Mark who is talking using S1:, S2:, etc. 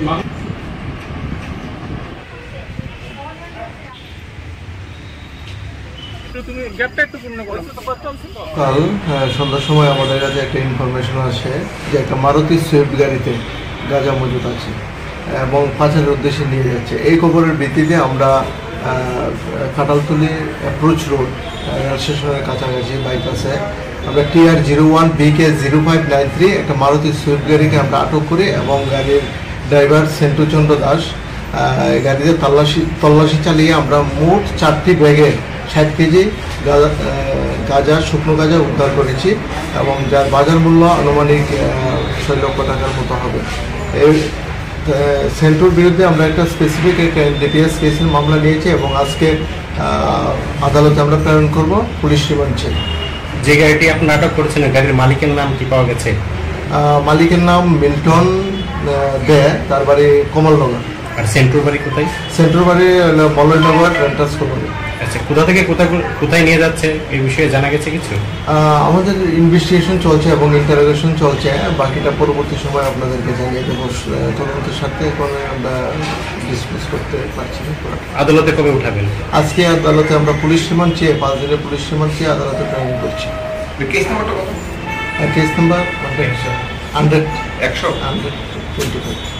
S1: কাল সন্ধ্যার সময় আমাদের কাছে একটা ইনফরমেশন আসে যে একটা মারুতি সুইফট গাড়িতে গাঁজা মজুদ আছে এবং পাচারের উদ্দেশ্যে নিয়ে যাচ্ছে। এই খবরের ভিত্তিতে আমরা কাঁঠালতলী অ্যাপ্রোচ রোড রেল স্টেশনের কাছাকাছি বাইপাসে আমরা TR01 BK0593 একটা মারুতি সুইফট গাড়িকে আমরা আটক করি এবং গাড়ির ড্রাইভার সেন্টুচন্দ্র দাস গাড়িতে তল্লাশি চালিয়ে আমরা মোট 4টি ব্যাগে 60 কেজি গাঁজা শুকনো গাঁজা উদ্ধার করেছি এবং যার বাজার মূল্য আনুমানিক 6 লক্ষ টাকার মতো হবে। এই সেন্টুর বিরুদ্ধে আমরা একটা স্পেসিফিক একটা NDPS কেসের মামলা নিয়েছি এবং আজকে আদালতে আমরা প্রেরণ করব পুলিশ রিমান্ডে।
S2: যে গাড়িটি আপনারা আটক করেছেন গাড়ির মালিকের নাম কি পাওয়া গেছে?
S1: মালিকের নাম মিল্টন দে, তার বাড়ি কমলনগর।
S2: আর সেন্ট্রোর বাড়ি কোথায়?
S1: সেন্ট্রোর বাড়ি মলয়নগর রেন্টার্স কলোনি।
S2: আচ্ছা, কোথা থেকে কোথায় নিয়ে যাচ্ছে এই বিষয়ে জানা গেছে কিছু?
S1: আমাদের ইনভেস্টিগেশন চলছে এবং ইন্টারোগেশন চলছে, বাকিটা পরবর্তী সময় আপনাদেরকে জানিয়ে দেবো। তদন্তের সাথে এখন আমরা ডিসকাস করতে পারছি না।
S2: আদালতে কবে উঠাবেন?
S1: আজকে আদালতে আমরা পুলিশ রিমান্ড চেয়ে 5 দিনের পুলিশ রিমান্ড চেয়ে আদালতে প্রেরণ করছি।
S3: কেস নাম্বারটা কত?
S1: Case number 125।